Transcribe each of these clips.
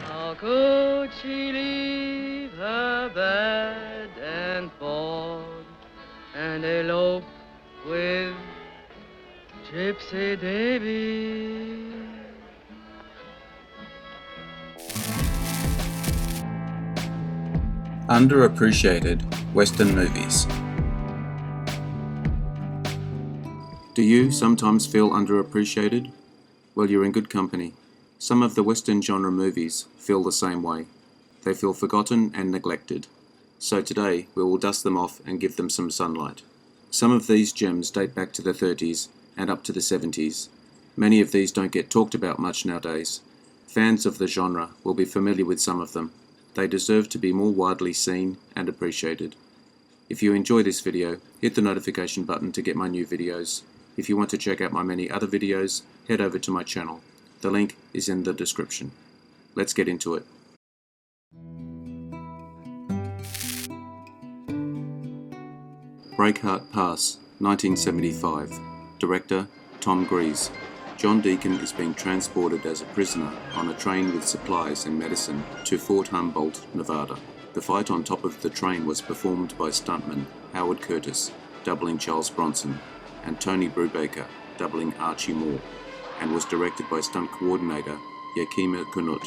How could she leave her bed and board and elope with Gypsy Davy? Underappreciated Western movies. Do you sometimes feel underappreciated? Well, you're in good company. Some of the Western genre movies feel the same way. They feel forgotten and neglected. So today, we will dust them off and give them some sunlight. Some of these gems date back to the 30s and up to the 70s. Many of these don't get talked about much nowadays. Fans of the genre will be familiar with some of them. They deserve to be more widely seen and appreciated. If you enjoy this video, hit the notification button to get my new videos. If you want to check out my many other videos, head over to my channel. The link is in the description. Let's get into it. Breakheart Pass, 1975. Director, Tom Grease. John Deacon is being transported as a prisoner on a train with supplies and medicine to Fort Humboldt, Nevada. The fight on top of the train was performed by stuntman Howard Curtis, doubling Charles Bronson, and Tony Brubaker, doubling Archie Moore, and was directed by stunt coordinator Yakima Kunut.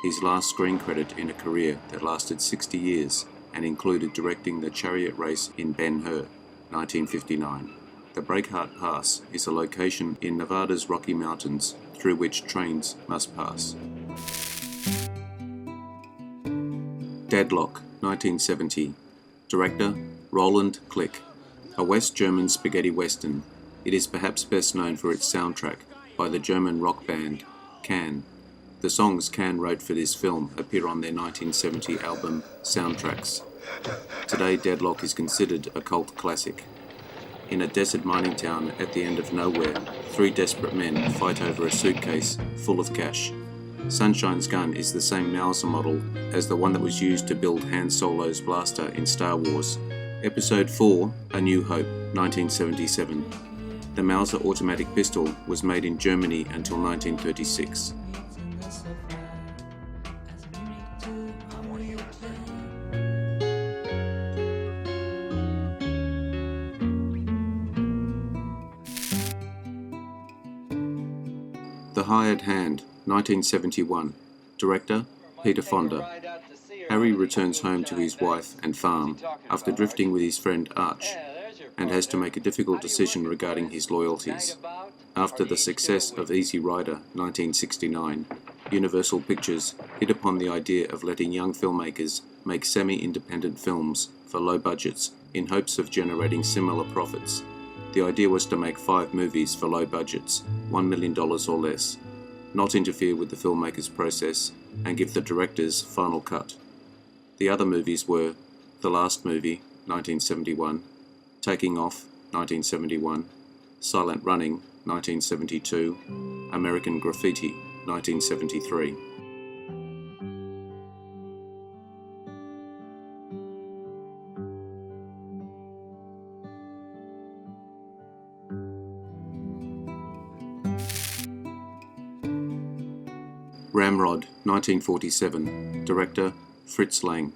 His last screen credit in a career that lasted 60 years and included directing the chariot race in Ben-Hur, 1959. The Breakheart Pass is a location in Nevada's Rocky Mountains through which trains must pass. Deadlock, 1970. Director, Roland Klick. A West German spaghetti western, it is perhaps best known for its soundtrack by the German rock band Can. The songs Can wrote for this film appear on their 1970 album Soundtracks. Today, Deadlock is considered a cult classic. In a desert mining town at the end of nowhere, three desperate men fight over a suitcase full of cash. Sunshine's gun is the same Mauser model as the one that was used to build Han Solo's blaster in Star Wars. Episode 4, A New Hope, 1977. The Mauser automatic pistol was made in Germany until 1936. The Hired Hand, 1971. Director, Peter Fonda. Harry returns home to his wife and farm after drifting with his friend Arch, and has to make a difficult decision regarding his loyalties. After the success of Easy Rider, 1969, Universal Pictures hit upon the idea of letting young filmmakers make semi-independent films for low budgets in hopes of generating similar profits. The idea was to make 5 movies for low budgets, $1 million or less, not interfere with the filmmaker's process, and give the director's final cut. The other movies were The Last Movie, 1971, Taking Off, 1971, Silent Running, 1972, American Graffiti, 1973. Ramrod, 1947. Director, Fritz Lang.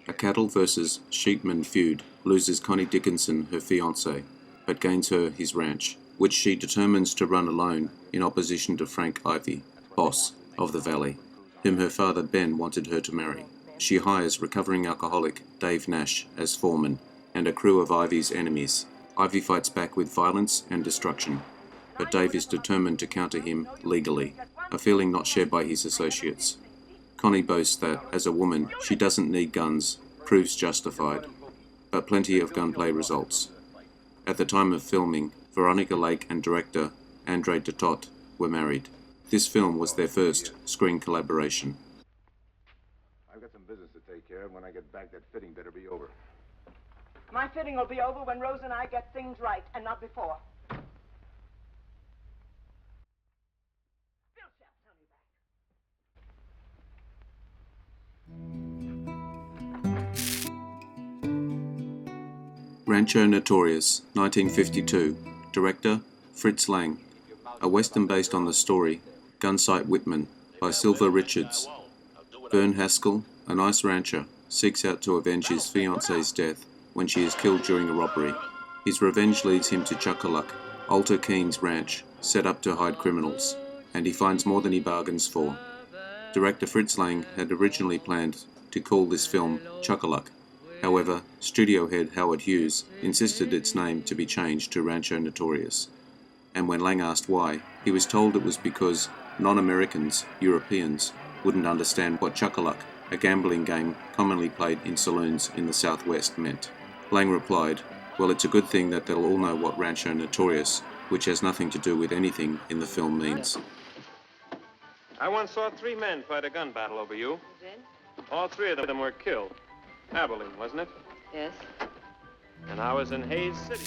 A cattle versus sheepman feud loses Connie Dickinson her fiancé, but gains her his ranch, which she determines to run alone in opposition to Frank Ivy, boss of the valley, whom her father Ben wanted her to marry. She hires recovering alcoholic Dave Nash as foreman and a crew of Ivy's enemies. Ivy fights back with violence and destruction, but Dave is determined to counter him legally, a feeling not shared by his associates. Connie boasts that, as a woman, she doesn't need guns, proves justified, but plenty of gunplay results. At the time of filming, Veronica Lake and director Andre Detot were married. This film was their first screen collaboration. I've got some business to take care of. When I get back, that fitting better be over. My fitting will be over when Rose and I get things right, and not before. Rancho Notorious, 1952. Director, Fritz Lang. a western based on the story Gunsight Whitman by Silver Richards. Vern Haskell, a nice rancher, seeks out to avenge his fiancee's death when she is killed during a robbery. His revenge leads him to Chuckaluck, Alter Keen's ranch, set up to hide criminals, and he finds more than he bargains for. Director Fritz Lang had originally planned to call this film Chuckaluck. However, studio head Howard Hughes insisted its name to be changed to Rancho Notorious. And when Lang asked why, he was told it was because non-Americans, Europeans, wouldn't understand what Chuckaluck, a gambling game commonly played in saloons in the Southwest, meant. Lang replied, "Well, it's a good thing that they'll all know what Rancho Notorious, which has nothing to do with anything in the film, means." I once saw 3 men fight a gun battle over you. You did? All 3 of them were killed. Abilene, wasn't it? Yes. And I was in Hayes City.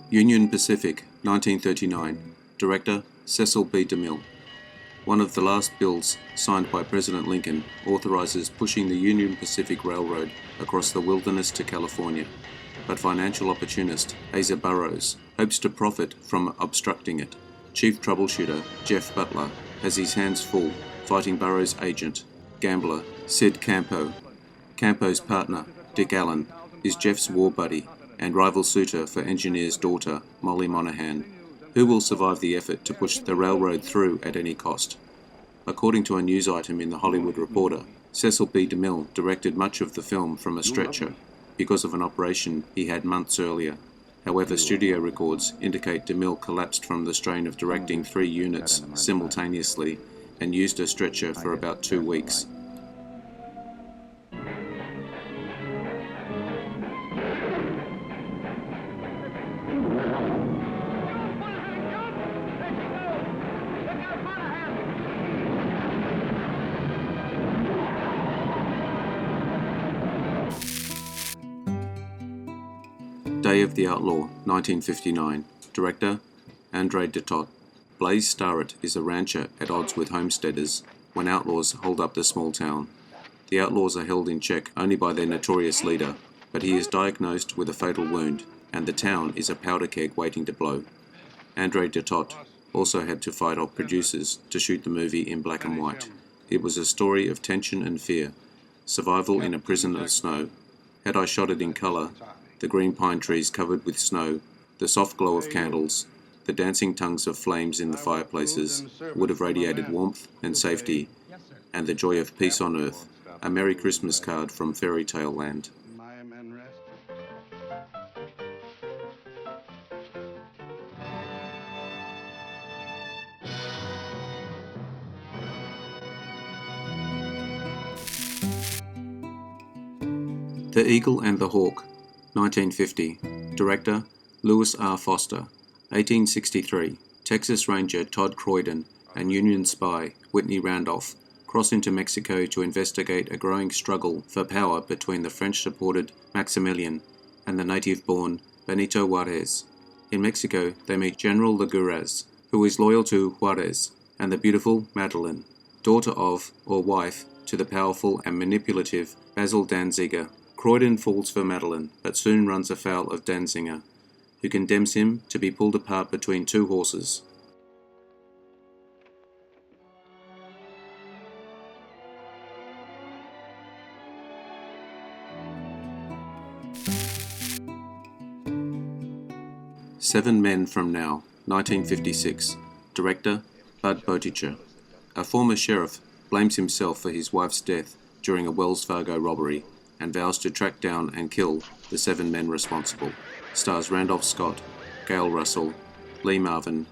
Union Pacific, 1939. Director Cecil B. DeMille. One of the last bills signed by President Lincoln authorizes pushing the Union Pacific Railroad across the wilderness to California, but financial opportunist Asa Burroughs hopes to profit from obstructing it. Chief troubleshooter Jeff Butler has his hands full fighting Burroughs' agent, gambler Sid Campo. Campo's partner, Dick Allen, is Jeff's war buddy and rival suitor for engineer's daughter, Molly Monahan. Who will survive the effort to push the railroad through at any cost? According to a news item in The Hollywood Reporter, Cecil B. DeMille directed much of the film from a stretcher because of an operation he had months earlier. However, studio records indicate DeMille collapsed from the strain of directing 3 units simultaneously and used a stretcher for about 2 weeks. Day of the Outlaw, 1959. Director Andre Detot. Blaise Starrett is a rancher at odds with homesteaders when outlaws hold up the small town. The outlaws are held in check only by their notorious leader, but he is diagnosed with a fatal wound, and the town is a powder keg waiting to blow. Andre Detot also had to fight off producers to shoot the movie in black and white. It was a story of tension and fear, survival in a prison of snow. Had I shot it in colour, the green pine trees covered with snow, the soft glow of candles, the dancing tongues of flames in the fireplaces would have radiated warmth and safety and the joy of peace on earth, a Merry Christmas card from fairy tale land. The Eagle and the Hawk, 1950. Director Lewis R. Foster. 1863. Texas Ranger Todd Croydon and Union spy Whitney Randolph cross into Mexico to investigate a growing struggle for power between the French-supported Maximilian and the native-born Benito Juarez. In Mexico, they meet General Leguras, who is loyal to Juarez, and the beautiful Madeline, daughter of, or wife to the powerful and manipulative Basil Danziger. Croydon falls for Madeline, but soon runs afoul of Danziger, who condemns him to be pulled apart between 2 horses. Seven Men from Now, 1956. Director Bud Boticher. A former sheriff blames himself for his wife's death during a Wells Fargo robbery and vows to track down and kill the 7 men responsible. Stars Randolph Scott, Gail Russell, Lee Marvin,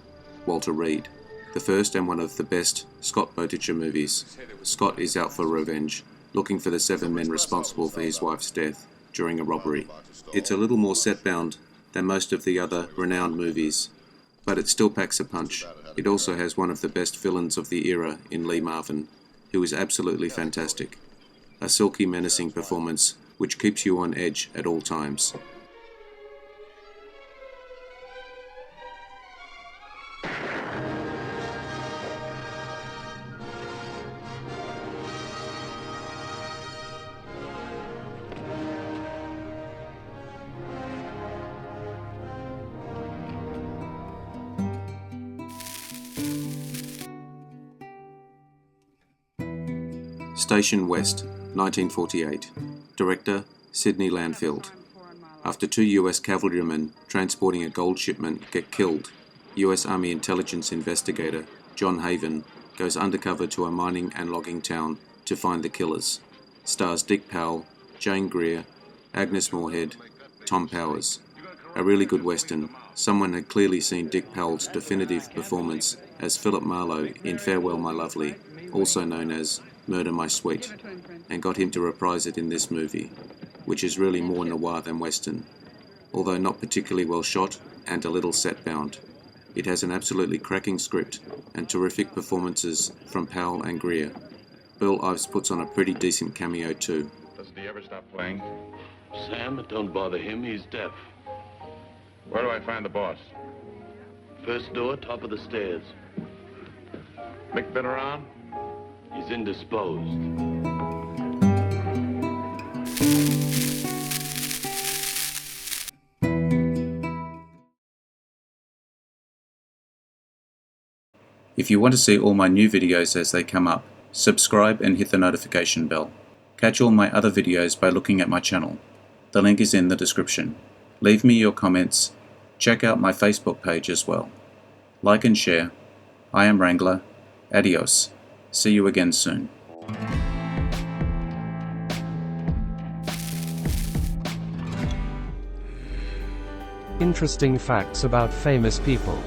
Walter Reed. The first and one of the best Scott Boticher movies. Scott is out for revenge, looking for the 7 men responsible for his wife's death during a robbery. It's a little more set-bound than most of the other renowned movies, but it still packs a punch. It also has one of the best villains of the era in Lee Marvin, who is absolutely fantastic. A silky, menacing performance which keeps you on edge at all times. Station West, 1948. Director, Sidney Landfield. After 2 US cavalrymen transporting a gold shipment get killed, US Army intelligence investigator John Haven goes undercover to a mining and logging town to find the killers. Stars Dick Powell, Jane Greer, Agnes Moorehead, Tom Powers. A really good western. Someone had clearly seen Dick Powell's definitive performance as Philip Marlowe in Farewell My Lovely, also known as Murder My Sweet, and got him to reprise it in this movie, which is really more noir than western, although not particularly well shot and a little set-bound. It has an absolutely cracking script and terrific performances from Powell and Greer. Bill Ives puts on a pretty decent cameo too. Doesn't he ever stop playing? Sam, don't bother him, he's deaf. Where do I find the boss? First door, top of the stairs. Mick been around? He's indisposed. If you want to see all my new videos as they come up, subscribe and hit the notification bell. Catch all my other videos by looking at my channel. The link is in the description. Leave me your comments. Check out my Facebook page as well. Like and share. I am Wrangler. Adios. See you again soon. Interesting facts about famous people.